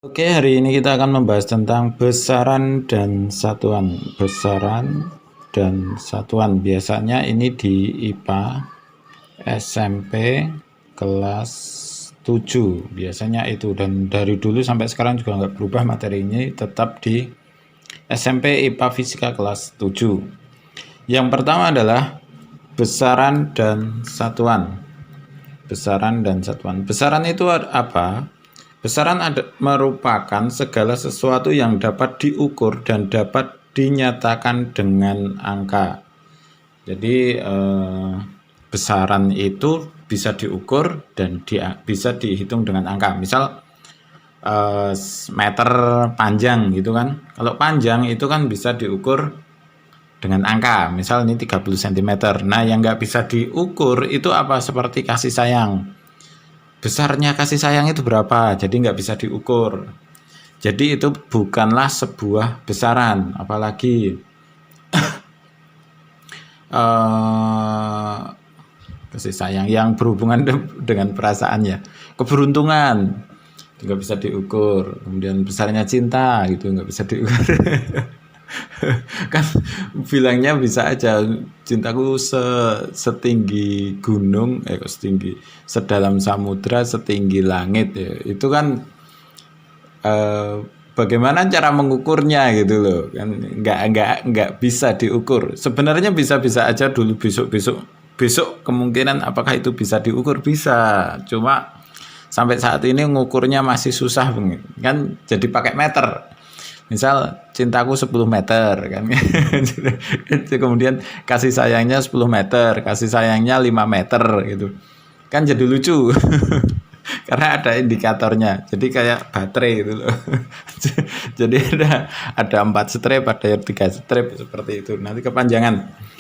Oke, hari ini kita akan membahas tentang besaran dan satuan. Besaran dan satuan. Biasanya ini di IPA SMP kelas 7. Biasanya itu, dan dari dulu sampai sekarang juga nggak berubah materi ini, tetap di SMP IPA Fisika kelas 7. Yang pertama adalah besaran dan satuan. Besaran dan satuan. Besaran itu apa? Besaran merupakan segala sesuatu yang dapat diukur dan dapat dinyatakan dengan angka. Jadi besaran itu bisa diukur dan bisa dihitung dengan angka. Misal meter panjang gitu kan. Kalau panjang itu kan bisa diukur dengan angka. Misal ini 30 cm. Nah, yang nggak bisa diukur itu apa? Seperti kasih sayang. Besarnya kasih sayang itu berapa, jadi nggak bisa diukur. Jadi itu bukanlah sebuah besaran, apalagi kasih sayang yang berhubungan dengan perasaannya. Keberuntungan nggak bisa diukur. Kemudian besarnya cinta gitu nggak bisa diukur. Kan bilangnya bisa aja cintaku setinggi gunung, setinggi sedalam samudra, setinggi langit ya. Itu kan bagaimana cara mengukurnya gitu loh, kan nggak bisa diukur. Sebenarnya bisa aja dulu, besok kemungkinan apakah itu bisa diukur, bisa, cuma sampai saat ini ngukurnya masih susah kan, jadi pakai meter. Misal cintaku 10 meter kan. Kemudian kasih sayangnya 10 meter, kasih sayangnya 5 meter gitu. Kan jadi lucu. Karena ada indikatornya. Jadi kayak baterai gitu loh. Jadi ada 4 strip, ada 3 strip seperti itu. Nanti kepanjangan.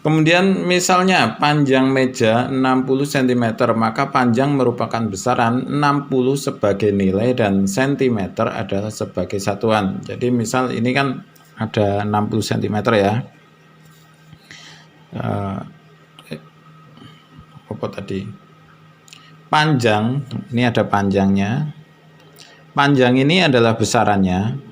Kemudian misalnya panjang meja 60 cm, maka panjang merupakan besaran 60 sebagai nilai dan cm adalah sebagai satuan. Jadi misal ini kan ada 60 cm ya. Apa tadi? Panjang, ini ada panjangnya. Panjang ini adalah besarannya.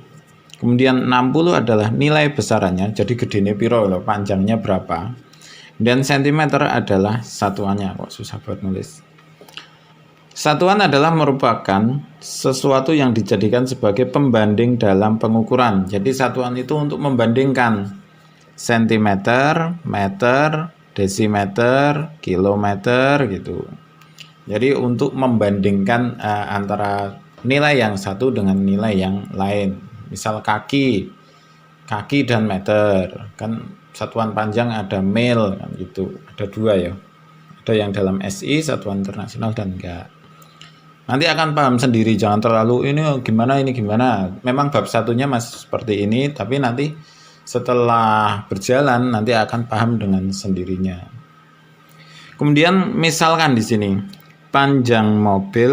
Kemudian 60 adalah nilai besarannya, jadi gedene piro loh, panjangnya berapa. Dan cm adalah satuannya. Kok susah buat nulis. Satuan adalah merupakan sesuatu yang dijadikan sebagai pembanding dalam pengukuran. Jadi satuan itu untuk membandingkan cm, meter, desimeter, kilometer gitu. Jadi untuk membandingkan antara nilai yang satu dengan nilai yang lain. Misal kaki dan meter, kan satuan panjang ada mil kan gitu, ada 2 ya, ada yang dalam SI satuan internasional dan enggak. Nanti akan paham sendiri, jangan terlalu ini gimana. Memang bab satunya masih seperti ini, tapi nanti setelah berjalan nanti akan paham dengan sendirinya. Kemudian misalkan di sini panjang mobil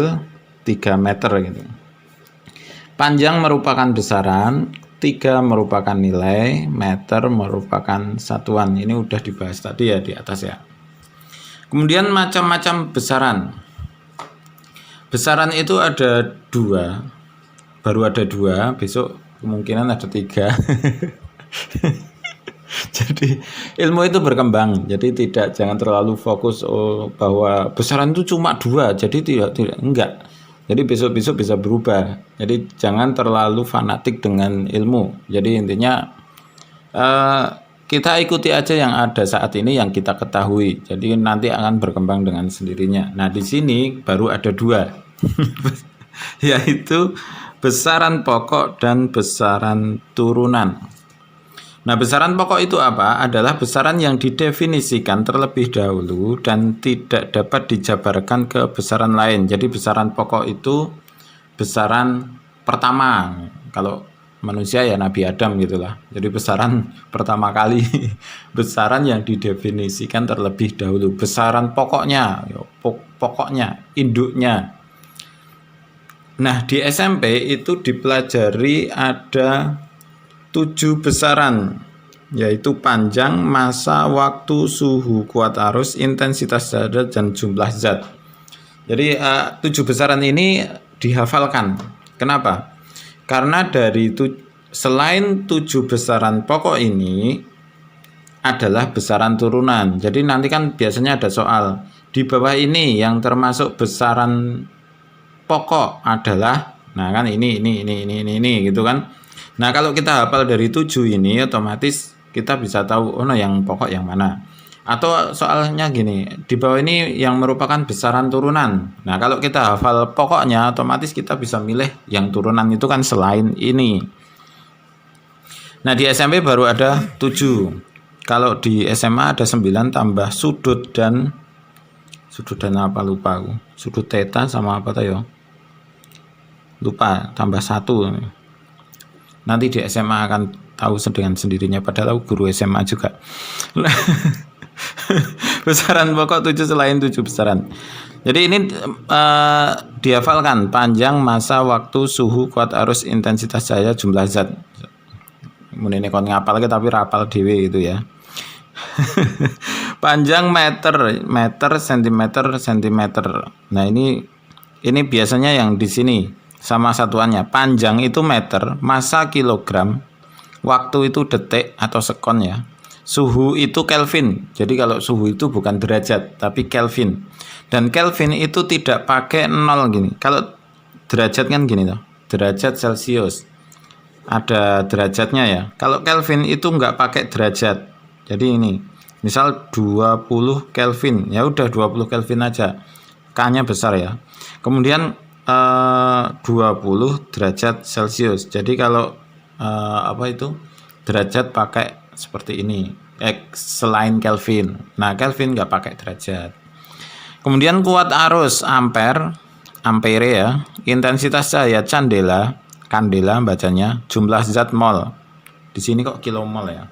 3 meter gitu. Panjang merupakan besaran, 3 merupakan nilai, meter merupakan satuan. Ini udah dibahas tadi ya di atas ya. Kemudian macam-macam besaran. Besaran itu ada 2, baru ada 2, besok kemungkinan ada 3. Jadi ilmu itu berkembang. Jadi jangan terlalu fokus bahwa besaran itu cuma 2, jadi tidak enggak. Jadi besok-besok bisa berubah. Jadi jangan terlalu fanatik dengan ilmu. Jadi intinya kita ikuti aja yang ada saat ini, yang kita ketahui. Jadi nanti akan berkembang dengan sendirinya. Nah di sini baru ada 2, yaitu besaran pokok dan besaran turunan. Nah, besaran pokok itu apa? Adalah besaran yang didefinisikan terlebih dahulu dan tidak dapat dijabarkan ke besaran lain. Jadi besaran pokok itu besaran pertama. Kalau manusia ya Nabi Adam gitulah. Jadi besaran pertama kali. Besaran yang didefinisikan terlebih dahulu. Besaran pokoknya, pokoknya, induknya. Nah, di SMP itu dipelajari ada 7 besaran, yaitu panjang, massa, waktu, suhu, kuat arus, intensitas zat, dan jumlah zat. Jadi 7 besaran ini dihafalkan. Kenapa? Karena selain 7 besaran pokok ini adalah besaran turunan. Jadi nanti kan biasanya ada soal di bawah ini yang termasuk besaran pokok adalah, nah kan ini gitu kan. Nah kalau kita hafal dari 7 ini otomatis kita bisa tahu oh no, yang pokok yang mana. Atau soalnya gini, di bawah ini yang merupakan besaran turunan. Nah kalau kita hafal pokoknya otomatis kita bisa milih yang turunan itu kan selain ini. Nah di SMP baru ada 7. Kalau di SMA ada 9 tambah sudut dan apa lupa aku. Sudut theta sama apa tayo? Lupa, tambah 1. Nanti di SMA akan tahu dengan sendirinya, padahal aku guru SMA juga. Besaran pokok 7 selain 7 besaran. Jadi ini dihafalkan: panjang, massa, waktu, suhu, kuat arus, intensitas cahaya, jumlah zat. Ini kon ngapal tapi rapal dhewe gitu ya. Panjang meter, sentimeter. Nah ini biasanya yang di sini sama satuannya. Panjang itu meter, massa kilogram, waktu itu detik atau sekon ya. Suhu itu Kelvin. Jadi kalau suhu itu bukan derajat tapi Kelvin. Dan Kelvin itu tidak pakai 0 gini. Kalau derajat kan gini tuh. Derajat Celcius. Ada derajatnya ya. Kalau Kelvin itu nggak pakai derajat. Jadi ini misal 20 Kelvin. Ya udah 20 Kelvin aja. K-nya besar ya. Kemudian 20 derajat Celcius. Jadi kalau derajat pakai seperti ini, selain Kelvin. Nah Kelvin nggak pakai derajat. Kemudian kuat arus ampere ya. Intensitas cahaya kandela bacanya. Jumlah zat mol. Di sini kok kilomol ya.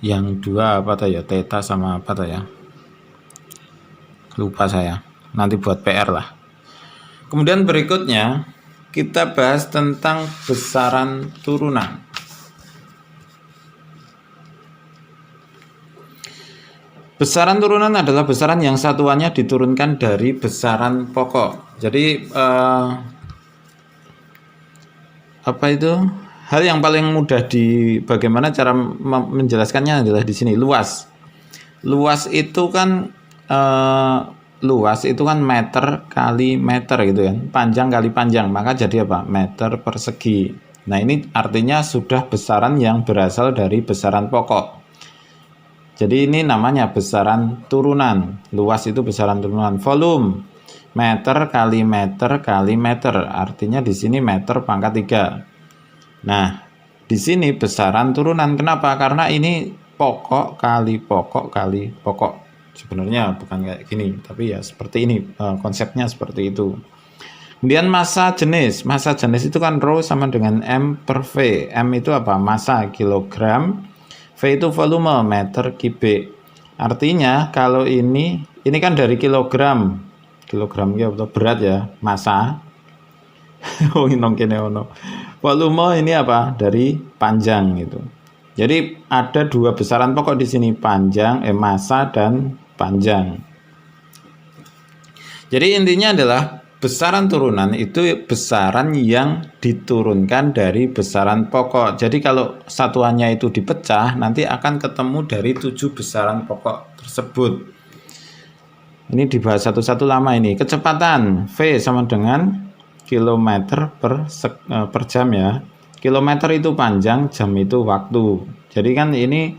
Yang 2 apa tuh ya? Theta sama apa tuh ya? Lupa saya. Nanti buat PR lah. Kemudian berikutnya kita bahas tentang besaran turunan. Besaran turunan adalah besaran yang satuannya diturunkan dari besaran pokok. Jadi hal yang paling mudah bagaimana cara menjelaskannya adalah di sini luas. Luas itu kan meter kali meter gitu kan, panjang kali panjang, maka jadi apa? Meter persegi. Nah ini artinya sudah besaran yang berasal dari besaran pokok. Jadi ini namanya besaran turunan. Luas itu besaran turunan. Volume meter kali meter kali meter. Artinya di sini meter pangkat 3. Nah, di sini besaran turunan. Kenapa? Karena ini pokok kali pokok kali pokok. Sebenarnya bukan kayak gini, tapi ya seperti ini, konsepnya seperti itu. Kemudian massa jenis. Massa jenis itu kan rho sama dengan M per V. M itu apa? Massa kilogram. V itu volume meter kubik. Artinya kalau ini kan dari kilogram. Kilogram ya berat ya, massa. Volume ini apa? Dari panjang gitu. Jadi ada 2 besaran pokok di sini, massa dan panjang. Jadi intinya adalah besaran turunan itu besaran yang diturunkan dari besaran pokok. Jadi kalau satuannya itu dipecah, nanti akan ketemu dari 7 besaran pokok tersebut. Ini dibahas satu-satu lama ini. Kecepatan V sama dengan kilometer per jam ya. Kilometer itu panjang, jam itu waktu. Jadi kan ini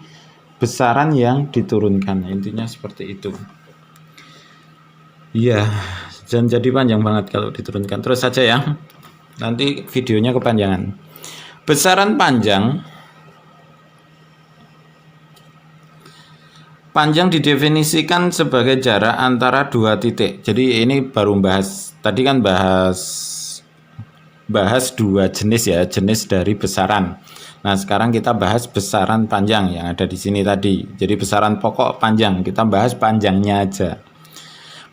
besaran yang diturunkan. Intinya seperti itu. Iya. Dan jadi panjang banget kalau diturunkan. Terus saja ya. Nanti videonya kepanjangan. Besaran panjang. Panjang didefinisikan sebagai jarak antara 2 titik. Jadi ini baru bahas. Tadi kan bahas 2 jenis ya. Jenis dari besaran. Nah sekarang kita bahas besaran panjang yang ada di sini tadi. Jadi besaran pokok panjang. Kita bahas panjangnya aja.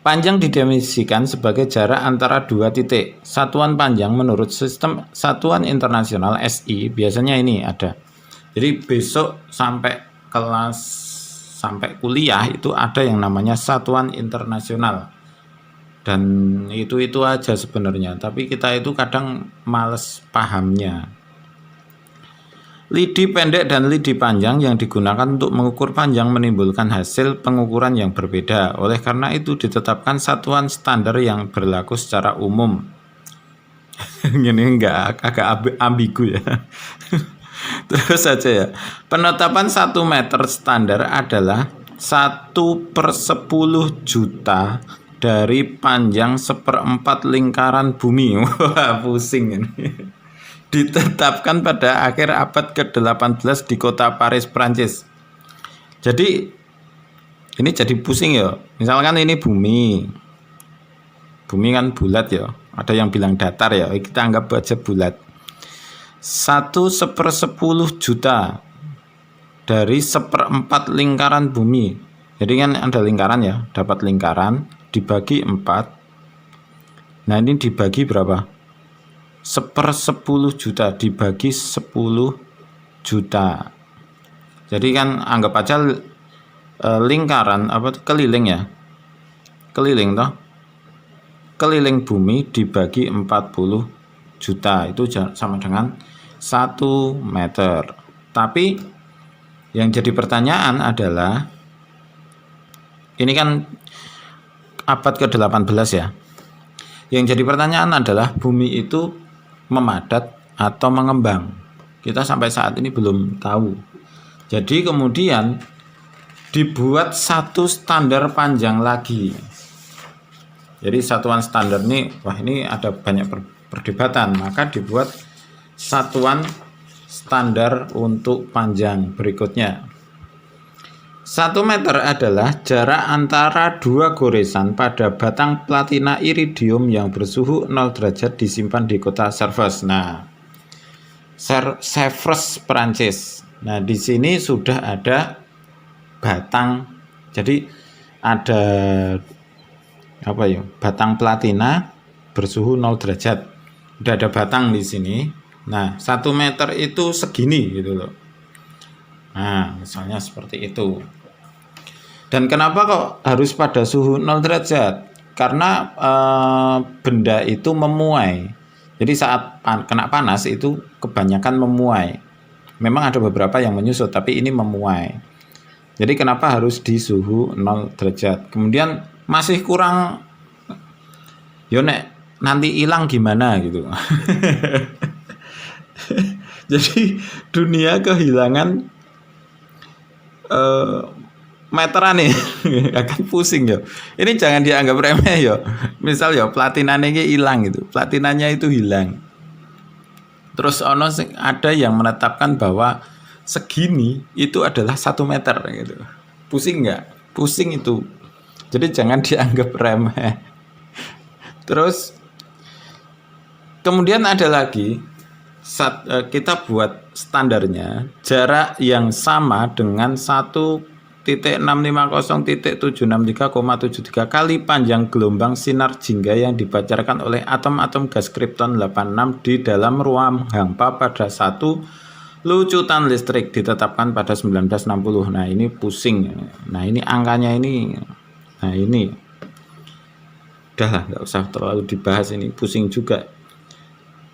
Panjang didefinisikan sebagai jarak antara 2 titik. Satuan panjang menurut sistem satuan internasional SI biasanya ini ada. Jadi besok sampai kuliah itu ada yang namanya satuan internasional. Dan itu aja sebenarnya, tapi kita itu kadang males pahamnya. Lidi pendek dan lidi panjang yang digunakan untuk mengukur panjang menimbulkan hasil pengukuran yang berbeda. Oleh karena itu ditetapkan satuan standar yang berlaku secara umum. Ini agak ambigu ya. Terus saja ya. Penetapan 1 meter standar adalah 1/10 juta dari panjang 1/4 lingkaran bumi. Wah, pusing ini. Ditetapkan pada akhir abad ke-18 di kota Paris, Prancis. Jadi ini jadi pusing ya. Misalkan ini bumi. Bumi kan bulat ya. Ada yang bilang datar ya. Kita anggap aja bulat. 1/10 juta dari 1/4 lingkaran bumi. Jadi kan ada lingkaran ya. Dapat lingkaran dibagi 4. Nah ini dibagi berapa? 1/10 juta dibagi 10 juta. Jadi kan anggap aja lingkaran keliling ya. Keliling toh. Keliling bumi dibagi 40 juta itu sama dengan 1 meter. Tapi yang jadi pertanyaan adalah ini kan abad ke-18 ya. Yang jadi pertanyaan adalah bumi itu memadat atau mengembang. Kita sampai saat ini belum tahu. Jadi kemudian dibuat satu standar panjang lagi. Jadi satuan standar ini, wah ini ada banyak perdebatan. Maka dibuat satuan standar untuk panjang berikutnya. 1 meter adalah jarak antara 2 goresan pada batang platina iridium yang bersuhu 0 derajat disimpan di kota Sèvres. Nah, Sèvres, Prancis. Nah, di sini sudah ada batang. Jadi ada batang platina bersuhu 0 derajat. Sudah ada batang di sini. Nah, 1 meter itu segini gitu loh. Nah, misalnya seperti itu. Dan kenapa kok harus pada suhu 0 derajat? Karena benda itu memuai. Jadi saat kena panas itu kebanyakan memuai. Memang ada beberapa yang menyusut, tapi ini memuai. Jadi kenapa harus di suhu 0 derajat? Kemudian masih kurang, nanti hilang gimana gitu. Jadi dunia kehilangan meteran nih akan pusing ya. Ini jangan dianggap remeh ya. Misal ya platinanya hilang gitu. Platinanya itu hilang. Terus ada yang menetapkan bahwa segini itu adalah 1 meter gitu. Pusing nggak? Pusing itu. Jadi jangan dianggap remeh. Terus kemudian ada lagi, kita buat standarnya jarak yang sama dengan 1.650.763,73 kali panjang gelombang sinar jingga yang dipancarkan oleh atom-atom gas kripton 86 di dalam ruang hampa pada satu lucutan listrik, ditetapkan pada 1960. Nah ini pusing. Nah ini angkanya ini. Nah ini udah nggak usah terlalu dibahas, ini pusing juga.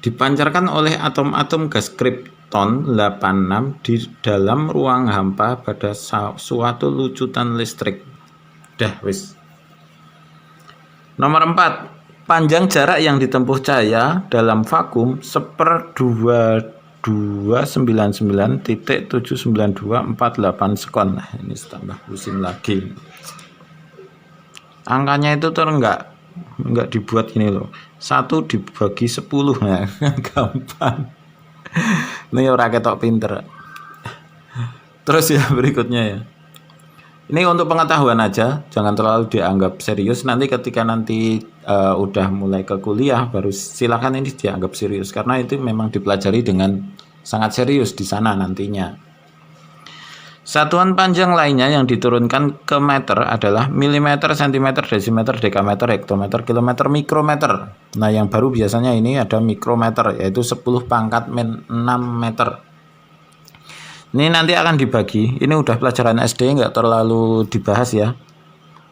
Dipancarkan oleh atom-atom gas kripton 86 di dalam ruang hampa pada suatu lucutan listrik. Dah wis. Nomor 4, panjang jarak yang ditempuh cahaya dalam vakum 1/2299.79248 sekon. Nah, ini tambah pusing lagi. Angkanya itu enggak dibuat ini loh. 1 dibagi 10, nah, gampang. Ini orang ketok pinter. Terus ya berikutnya ya. Ini untuk pengetahuan aja, jangan terlalu dianggap serius. Nanti ketika udah mulai ke kuliah baru silakan ini dianggap serius, karena itu memang dipelajari dengan sangat serius di sana nantinya. Satuan panjang lainnya yang diturunkan ke meter adalah milimeter, sentimeter, desimeter, dekameter, hektometer, kilometer, mikrometer. Nah yang baru biasanya ini ada mikrometer, yaitu 10⁻⁶ meter. Ini nanti akan dibagi. Ini udah pelajaran SD, nggak terlalu dibahas ya.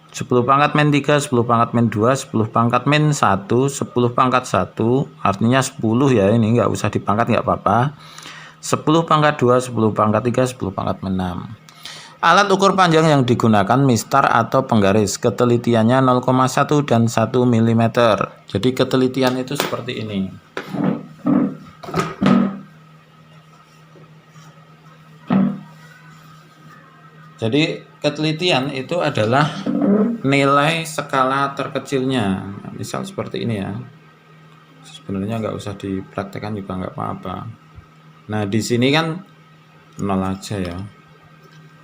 10 pangkat min 3, 10 pangkat min 2, 10 pangkat min 1, 10 pangkat 1, artinya 10 ya, ini nggak usah dipangkat nggak apa-apa. 10 pangkat 2, 10 pangkat 3, 10 pangkat min 6. Alat ukur panjang yang digunakan mistar atau penggaris, ketelitiannya 0,1 dan 1 mm. Jadi ketelitian itu seperti ini. Jadi ketelitian itu adalah nilai skala terkecilnya. Misal seperti ini ya. Sebenarnya nggak usah dipraktekkan juga nggak apa-apa. Nah di sini kan 0 aja ya.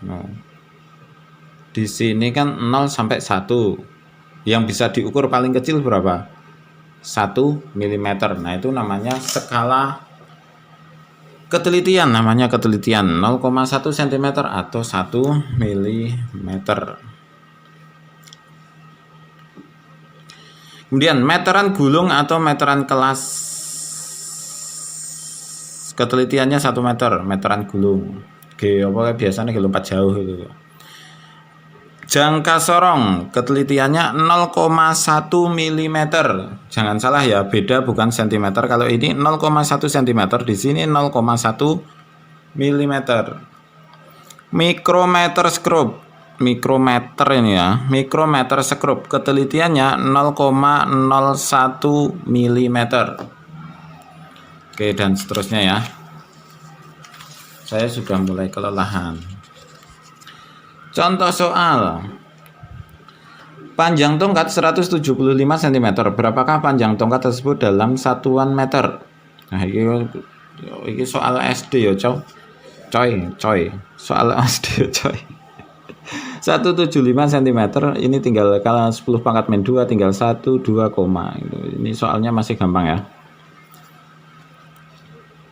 No. Di sini kan 0 sampai 1. Yang bisa diukur paling kecil berapa? 1 mm. Nah itu namanya skala ketelitian, namanya ketelitian 0,1 cm atau 1 mm. Kemudian meteran gulung atau meteran kelas, ketelitiannya 1 meter, meteran gulung. Apa biasanya lompat jauh itu. Jangka sorong ketelitiannya 0,1 mm. Jangan salah ya, beda bukan cm. Kalau ini 0,1 cm, di sini 0,1 mm. Mikrometer skrup, mikrometer ini ya, mikrometer skrup ketelitiannya 0,01 mm. Oke, dan seterusnya ya. Saya sudah mulai kelelahan. Contoh soal. Panjang tongkat 175 cm. Berapakah panjang tongkat tersebut dalam satuan meter? Nah, ini soal SD ya, coy. Soal SD ya, coy. 175 cm ini tinggal kalau 10 pangkat min 2 tinggal 1 2, ini soalnya masih gampang ya.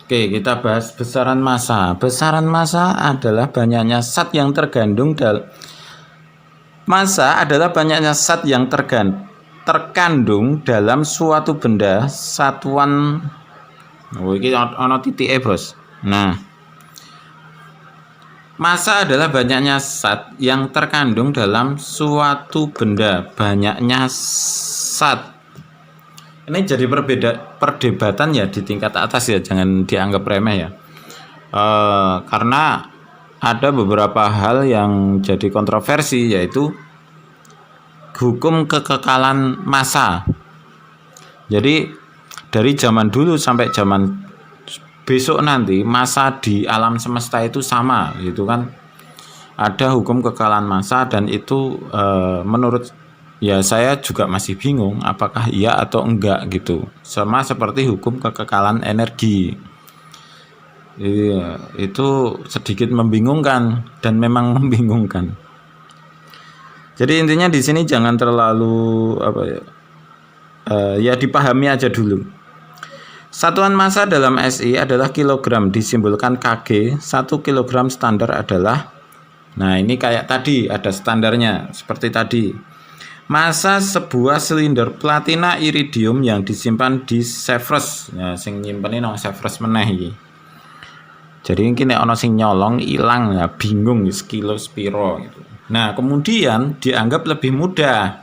Oke, kita bahas besaran massa. Besaran massa adalah banyaknya zat yang terkandung dalam massa adalah banyaknya zat yang terkandung dalam suatu benda satuan. Oh, ini ono titik bos. Nah, massa adalah banyaknya zat yang terkandung dalam suatu benda. Banyaknya zat. Ini jadi perdebatan ya di tingkat atas ya, jangan dianggap remeh ya. Karena ada beberapa hal yang jadi kontroversi, yaitu hukum kekekalan massa. Jadi dari zaman dulu sampai zaman besok nanti massa di alam semesta itu sama gitu kan. Ada hukum kekekalan massa dan itu menurut ya saya juga masih bingung apakah iya atau enggak gitu. Sama seperti hukum kekekalan energi. Iya, itu sedikit membingungkan dan memang membingungkan. Jadi intinya di sini jangan terlalu ya dipahami aja dulu. Satuan massa dalam SI adalah kilogram, disimbolkan Kg. 1 kilogram standar adalah, nah ini kayak tadi ada standarnya seperti tadi. Massa sebuah silinder platina iridium yang disimpan di Sevres. Ya, sing nyimpen nang Sevres meneh iki. Jadi mungkin nek ana sing nyolong ilang ya bingung sekilo spiro gitu. Nah, kemudian dianggap lebih mudah.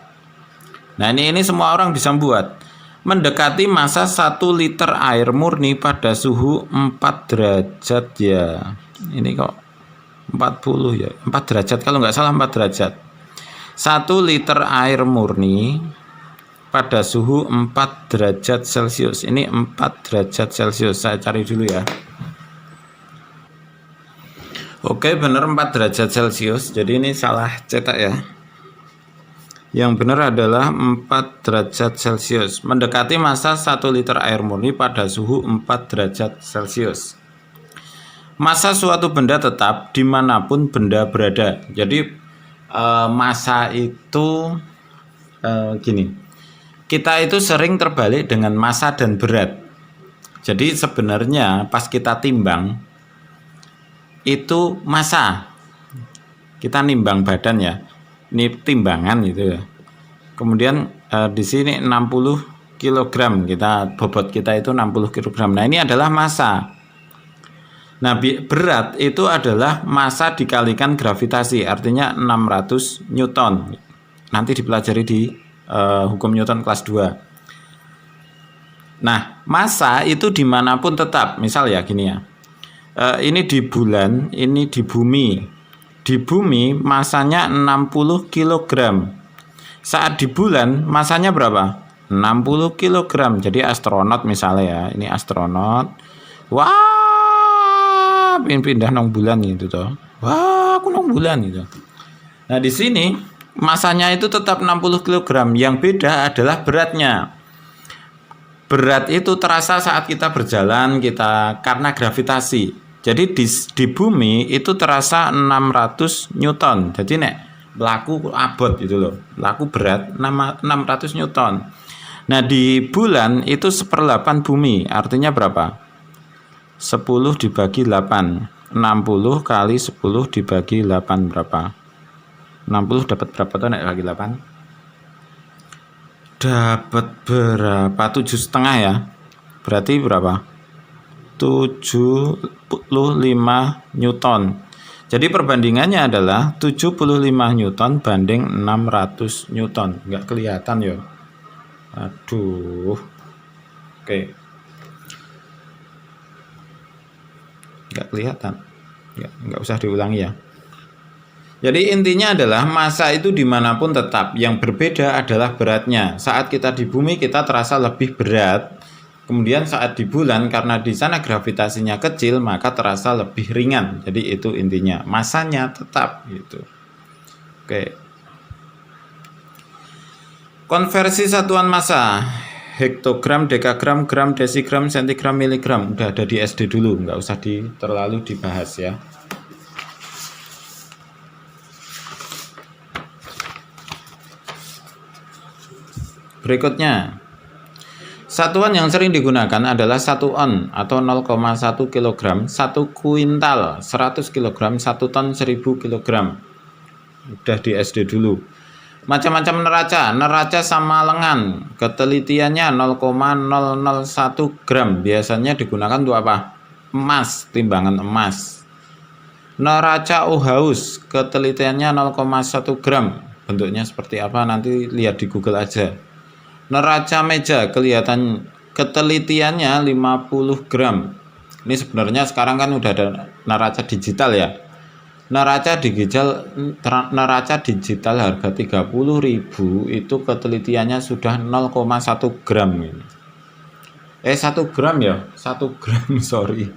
Nah, ini semua orang bisa buat. Mendekati massa 1 liter air murni pada suhu 4 derajat ya. Ini kok 40 ya. 4 derajat kalau nggak salah 4 derajat. 1 liter air murni pada suhu 4 derajat Celcius. Ini 4 derajat Celcius. Saya cari dulu ya. Oke, benar 4 derajat Celcius. Jadi ini salah cetak ya. Yang benar adalah 4 derajat Celcius. Mendekati massa 1 liter air murni pada suhu 4 derajat Celcius. Massa suatu benda tetap dimanapun benda berada. Jadi massa itu gini, kita itu sering terbalik dengan massa dan berat. Jadi sebenarnya pas kita timbang itu massa, kita nimbang badan ya, ini timbangan gitu ya. Kemudian di sini 60 kg, kita bobot kita itu 60 kg. Nah ini adalah massa. Nah, berat itu adalah massa dikalikan gravitasi, artinya 600 Newton. nanti dipelajari di hukum Newton kelas 2. Nah, massa itu dimanapun tetap. Misal ya gini ya, ini di bulan, ini di bumi. Di bumi masanya 60 kg. Saat di bulan masanya berapa? 60 kg. Jadi astronot misalnya ya, ini astronot. Wah, pengen pindah nong bulan gitu toh. Wah, aku nong bulan gitu. Nah, di sini masanya itu tetap 60 kg. Yang beda adalah beratnya. Berat itu terasa saat kita berjalan, kita karena gravitasi. Jadi di bumi itu terasa 600 Newton. Jadi nek laku abot gitu loh. Laku berat 600 Newton. Nah, di bulan itu 1/8 bumi. Artinya berapa? 10 dibagi 8. 60 kali 10 dibagi 8 berapa? 60 dapat berapa tuh nek bagi 8? Dapat berapa? 7,5 ya. Berarti berapa? 75 Newton. Jadi perbandingannya adalah 75 Newton banding 600 Newton. Nggak kelihatan ya. Aduh. Oke. Nggak kelihatan. Nggak usah diulangi ya. Jadi intinya adalah massa itu dimanapun tetap. Yang berbeda adalah beratnya. Saat kita di bumi kita terasa lebih berat. Kemudian saat di bulan karena di sana gravitasinya kecil maka terasa lebih ringan. Jadi itu intinya. Massanya tetap gitu. Oke. Konversi satuan massa. Hektogram, dekagram, gram, desigram, sentigram, miligram. Udah ada di SD dulu, nggak usah terlalu dibahas ya. Berikutnya, satuan yang sering digunakan adalah 1 on atau 0,1 kg, 1 kuintal, 100 kg, 1 ton, 1000 kg. Udah di SD dulu. Macam-macam neraca sama lengan, ketelitiannya 0,001 gram. Biasanya digunakan untuk apa? Emas, timbangan emas. Neraca Ohaus, ketelitiannya 0,1 gram. Bentuknya seperti apa nanti lihat di Google aja. Neraca meja kelihatan ketelitiannya 50 gram. Ini sebenarnya sekarang kan udah ada neraca digital ya. Neraca digital harga 30.000 itu ketelitiannya sudah 0,1 gram ini. 1 gram ya, 1 gram sorry.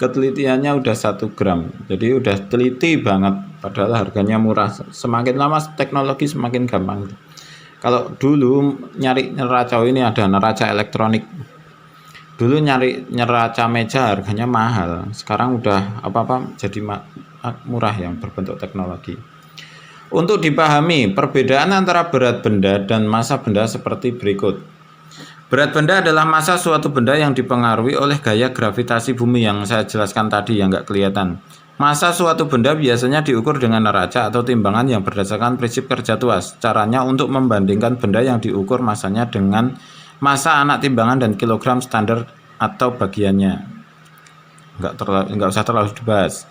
Ketelitiannya udah 1 gram. Jadi udah teliti banget padahal harganya murah. Semakin lama teknologi semakin gampang. Kalau dulu nyari neraca ini ada neraca elektronik. Dulu nyari neraca meja harganya mahal. Sekarang udah apa-apa jadi murah yang berbentuk teknologi. Untuk dipahami perbedaan antara berat benda dan massa benda seperti berikut. Berat benda adalah massa suatu benda yang dipengaruhi oleh gaya gravitasi bumi yang saya jelaskan tadi yang nggak kelihatan. Massa suatu benda biasanya diukur dengan neraca atau timbangan yang berdasarkan prinsip kerja tuas. Caranya untuk membandingkan benda yang diukur massanya dengan massa anak timbangan dan kilogram standar atau bagiannya. Nggak usah terlalu dibahas.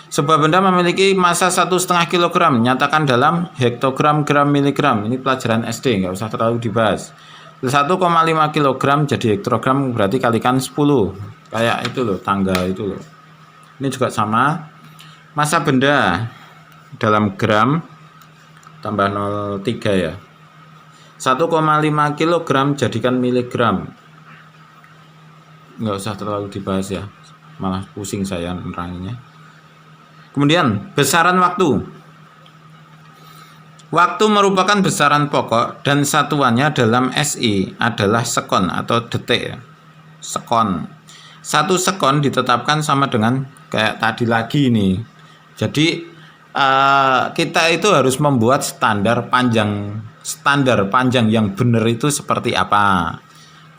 Sebuah benda memiliki massa 1,5 kg, nyatakan dalam hektogram, gram, miligram. Ini pelajaran SD, nggak usah terlalu dibahas. 1,5 kg jadi hektogram berarti kalikan 10. Kayak itu loh, tangga itu loh. Ini juga sama. Massa benda dalam gram tambah 0,3 ya. 1,5 kg jadikan miligram. Nggak usah terlalu dibahas ya. Malah pusing saya neranginya. Kemudian besaran waktu. Waktu merupakan besaran pokok dan satuannya dalam SI adalah sekon atau detik. Sekon. 1 sekon ditetapkan sama dengan kayak tadi lagi nih. Jadi kita itu harus membuat standar panjang yang benar itu seperti apa.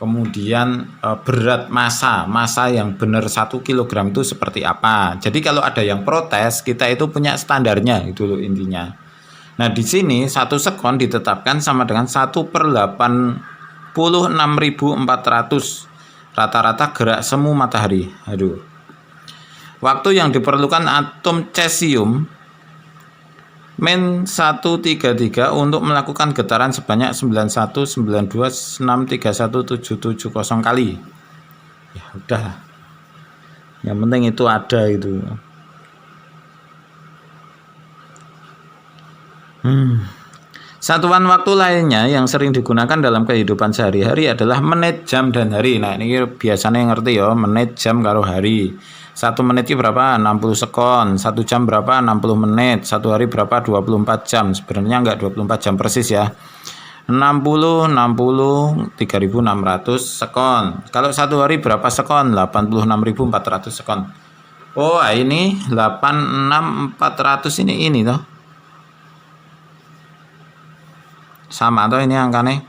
Kemudian berat massa yang benar 1 kg itu seperti apa. Jadi kalau ada yang protes, kita itu punya standarnya, itu loh intinya. Nah, di sini 1 sekon ditetapkan sama dengan 1/86.400 rata-rata gerak semu matahari. Waktu yang diperlukan atom cesium min 133 untuk melakukan getaran sebanyak 9192631770 kali. Ya udah, yang penting itu ada itu. Satuan waktu lainnya yang sering digunakan dalam kehidupan sehari-hari adalah menit, jam, dan hari. Nah ini biasanya ngerti ya, menit, jam, karo hari. 1 menit itu berapa? 60 sekon. 1 jam berapa? 60 menit. 1 hari berapa? 24 jam. Sebenarnya enggak 24 jam persis ya. 60 3600 sekon. Kalau 1 hari berapa sekon? 86.400 sekon. Oh ini 86400 ini toh. Sama atau ini angkanya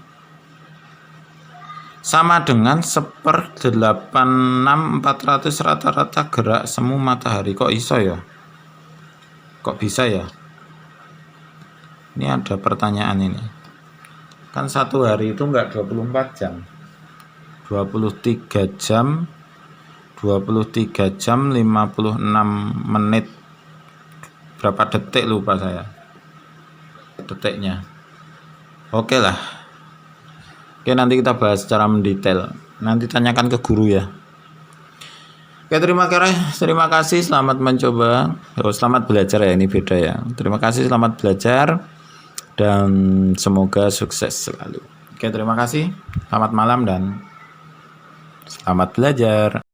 sama dengan 1/86.400 rata-rata gerak semu matahari. Kok iso ya? Kok bisa ya? Ini ada pertanyaan ini. Kan 1 hari itu enggak 24 jam. 23 jam 56 menit. Berapa detik lupa saya. Detiknya. Oke lah. Oke, nanti kita bahas secara mendetail. Nanti tanyakan ke guru ya. Oke, terima kasih. Selamat mencoba. Oh, selamat belajar ya, ini beda ya. Terima kasih, selamat belajar. Dan semoga sukses selalu. Oke, terima kasih. Selamat malam dan selamat belajar.